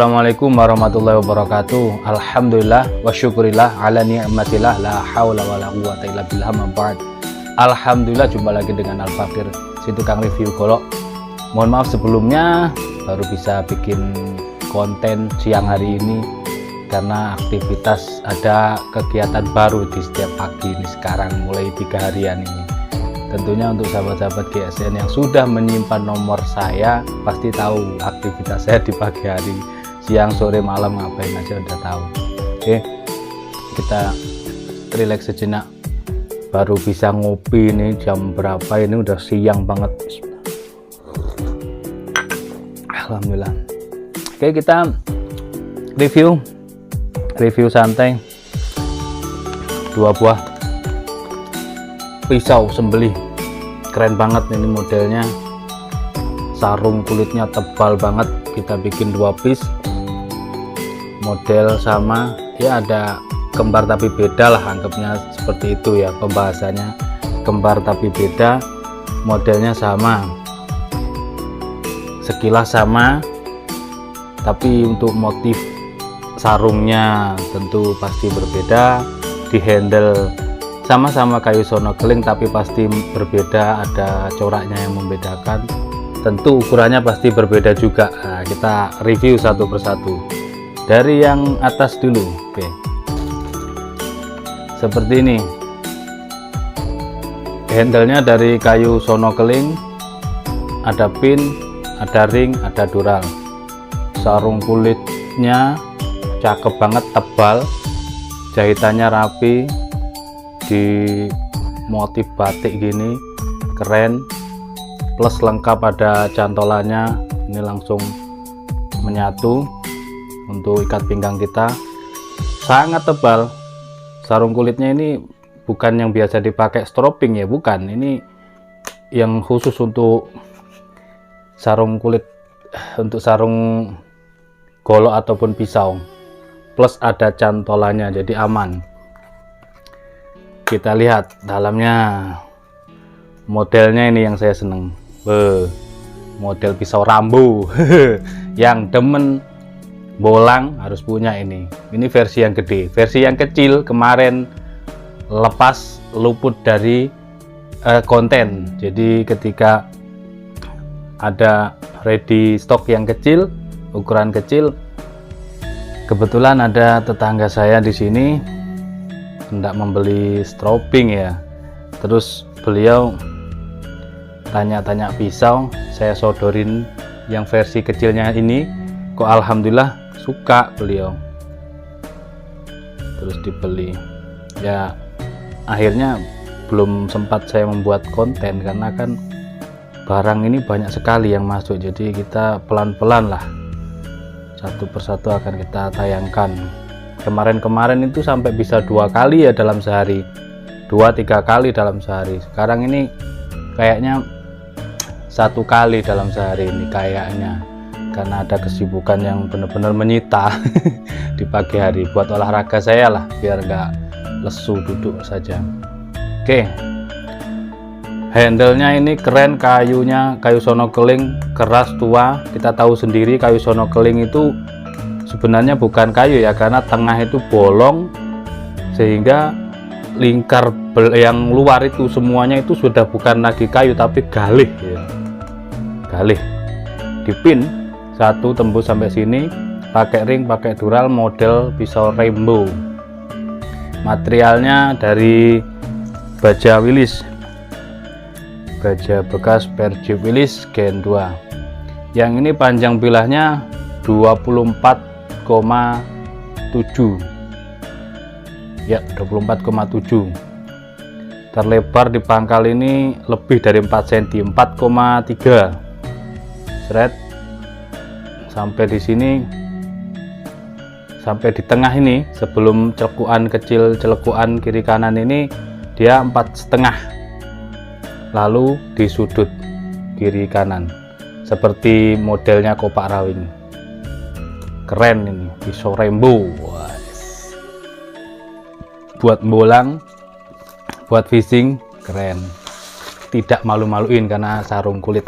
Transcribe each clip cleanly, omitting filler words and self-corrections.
Assalamualaikum warahmatullahi wabarakatuh. Alhamdulillah wa syukurillah ala ni'matillah la haula wa la quwwata illa billah ma ba'd. Alhamdulillah, jumpa lagi dengan Al-Fakir, si tukang review golok. Mohon maaf sebelumnya baru bisa bikin konten siang hari ini karena aktivitas ada kegiatan baru di setiap pagi ini sekarang mulai 3 harian ini. Tentunya untuk sahabat-sahabat GSN yang sudah menyimpan nomor saya pasti tahu aktivitas saya di pagi hari, siang, sore, malam ngapain aja udah tahu. Oke, kita relax sejenak. Baru bisa ngopi ini jam berapa ini, udah siang banget. Alhamdulillah. Oke, kita review santai 2 buah pisau sembelih. Keren banget ini modelnya, sarung kulitnya tebal banget. Kita bikin 2 piece model sama ya, ada kembar tapi beda lah, anggapnya seperti itu ya pembahasannya. Kembar tapi beda, modelnya sama, sekilas sama, tapi untuk motif sarungnya tentu pasti berbeda. Di handle sama-sama kayu sono keling tapi pasti berbeda, ada coraknya yang membedakan. Tentu ukurannya pasti berbeda juga. Nah, kita review satu persatu dari yang atas dulu. Oke, seperti ini handlenya dari kayu sono keling, ada pin, ada ring, ada dural. Sarung kulitnya cakep banget, tebal, jahitannya rapi, di motif batik gini, keren, plus lengkap ada cantolannya. Ini langsung menyatu untuk ikat pinggang kita, sangat tebal. Sarung kulitnya ini bukan yang biasa dipakai strapping ya, bukan, ini yang khusus untuk sarung kulit, untuk sarung golok ataupun pisau, plus ada cantolannya jadi aman. Kita lihat dalamnya, modelnya ini yang saya seneng, model pisau Rambo. Yang demen bolang harus punya ini versi yang gede. Versi yang kecil kemarin lepas, luput dari konten, jadi ketika ada ready stock yang kecil, ukuran kecil, kebetulan ada tetangga saya di sini hendak membeli strapping ya, terus beliau tanya-tanya pisau, saya sodorin yang versi kecilnya ini, kok alhamdulillah suka beliau, terus dibeli ya. Akhirnya belum sempat saya membuat konten karena kan barang ini banyak sekali yang masuk, jadi kita pelan-pelan lah, satu persatu akan kita tayangkan. Kemarin itu sampai bisa 2 kali ya dalam sehari, 2-3 kali dalam sehari. Sekarang ini kayaknya 1 kali dalam sehari ini kayaknya, karena ada kesibukan yang benar-benar menyita di pagi hari buat olahraga saya lah, biar nggak lesu duduk saja. Oke, handlenya ini keren, kayunya kayu sono keling, keras, tua. Kita tahu sendiri kayu sono keling itu sebenarnya bukan kayu ya, karena tengah itu bolong sehingga lingkar yang luar itu semuanya itu sudah bukan lagi kayu tapi galih ya. Galih dipin satu tembus sampai sini, pakai ring, pakai dural, model pisau Rambo. Materialnya dari baja Willis, baja bekas Perjeep Willis Gen 2. Yang ini panjang bilahnya 24,7 ya, 24,7. Terlebar di pangkal ini lebih dari 4 cm, 4,3 seret sampai di sini, sampai di tengah ini. Sebelum celekuan kecil, celekuan kiri kanan ini dia 4,5, lalu di sudut kiri kanan seperti modelnya kopak rawing. Keren ini pisau Rambo. Buat bolang, buat fishing, keren. Tidak malu-maluin karena sarung kulit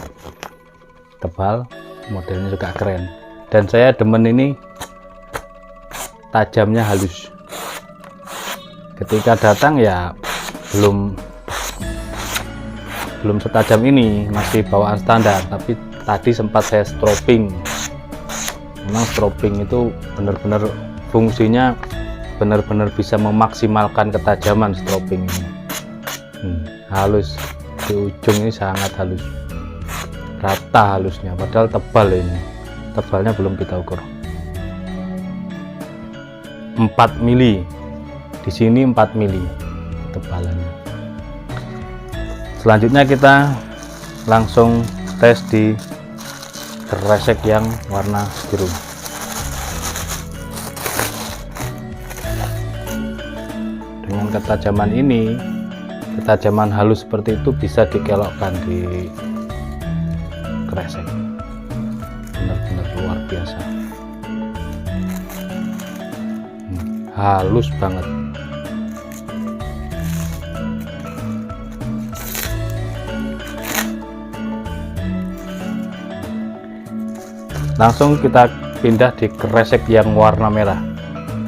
tebal, modelnya juga keren. dan saya demen ini tajamnya halus. Ketika datang ya belum setajam ini, masih bawaan standar, tapi tadi sempat saya stropping. Memang stropping itu benar-benar fungsinya benar-benar bisa memaksimalkan ketajaman stropping ini. Halus di ujung ini, sangat halus, rata halusnya, padahal tebal ini, tebalnya belum kita ukur. 4 mili di sini, 4 mili tebalannya. Selanjutnya kita langsung tes di kresek yang warna biru. Dengan ketajaman ini, ketajaman halus seperti itu bisa dikelokkan di kresek, benar-benar luar biasa, halus banget. Langsung kita pindah di kresek yang warna merah.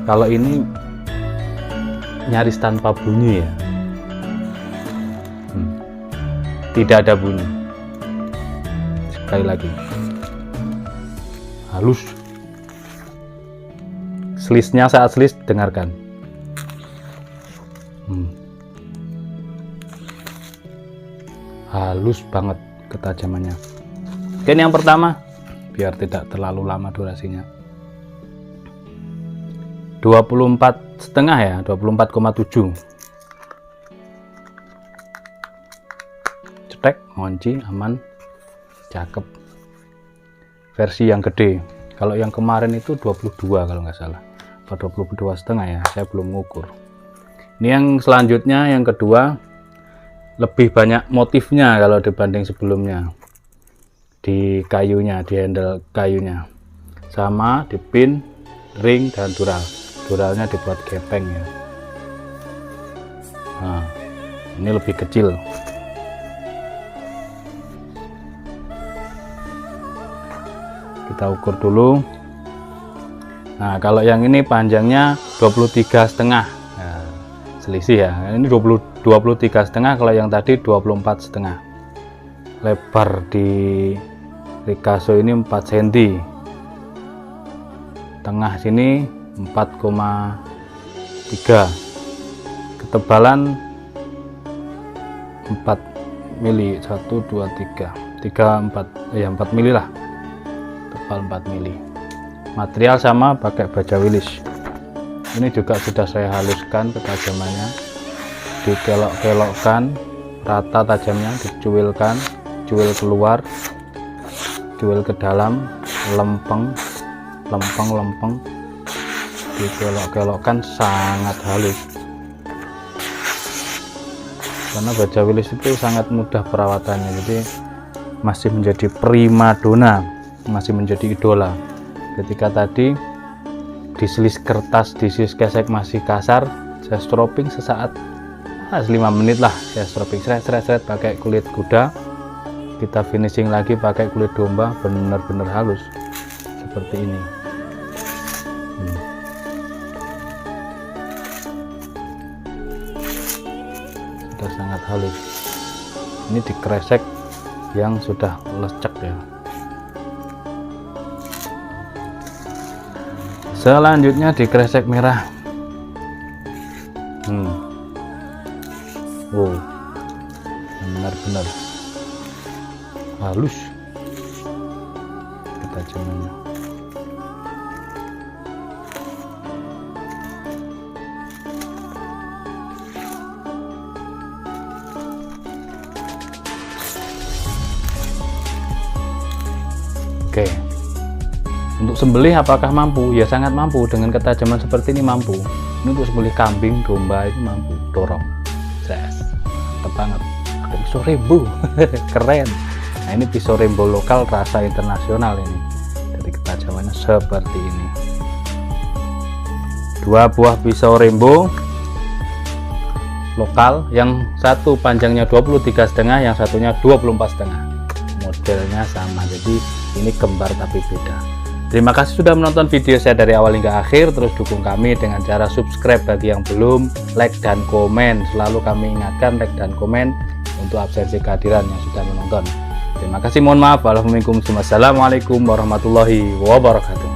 Kalau ini nyaris tanpa bunyi ya, tidak ada bunyi. Sekali lagi, halus. Selisnya, saat selis dengarkan. Halus banget ketajamannya. Oke, ini yang pertama, biar tidak terlalu lama durasinya. 24,5 ya, 24,7. Cetek, ngunci, aman, cakep. Versi yang gede. Kalau yang kemarin itu 22 kalau nggak salah, atau 22,5 ya, saya belum ngukur. Ini yang selanjutnya, yang kedua, lebih banyak motifnya kalau dibanding sebelumnya. Di kayunya, di handle kayunya, sama di pin, ring, dan dural. Duralnya dibuat gepeng ya. Nah, ini lebih kecil. Kita ukur dulu. Nah, kalau yang ini panjangnya 23,5. Nah, selisih ya. Ini 23,5, kalau yang tadi 24,5. Lebar di Picasso ini 4 cm, tengah sini 4,3, ketebalan 4 mili, 1, 2, 3, 4 mili lah, tebal 4 mili. Material sama, pakai baja Willis. Ini juga sudah saya haluskan ketajamannya, dikelok-kelokkan rata tajamnya, dicuilkan, cuil keluar, cuil ke dalam, lempeng, dikelok-kelokkan sangat halus. Karena baja Willis itu sangat mudah perawatannya, jadi masih menjadi primadona, masih menjadi idola. Ketika tadi diselis kertas, diselis kresek masih kasar, saya stropping sesaat, 5 menit lah, saya stropping seret pakai kulit kuda. Kita finishing lagi pakai kulit domba, benar-benar halus seperti ini. Sudah sangat halus. Ini di kresek yang sudah lecek ya. Selanjutnya di kresek merah. Wow, benar-benar halus ketajamannya. Oke, untuk sembelih apakah mampu? Ya sangat mampu, dengan ketajaman seperti ini mampu. Ini untuk sembelih kambing, domba ini mampu, dorong. Mantap banget. Ada pisau rembo. Keren. Nah, ini pisau rembo lokal rasa internasional ini. Dari ketajamannya seperti ini. 2 buah pisau rembo lokal, yang satu panjangnya 23,5, yang satunya 24,5. Modelnya sama, jadi ini kembar tapi beda. Terima kasih sudah menonton video saya dari awal hingga akhir. Terus dukung kami dengan cara subscribe bagi yang belum, like dan komen. Selalu kami ingatkan like dan komen untuk absensi kehadiran yang sudah menonton. Terima kasih, mohon maaf. Wassalamualaikum warahmatullahi wabarakatuh.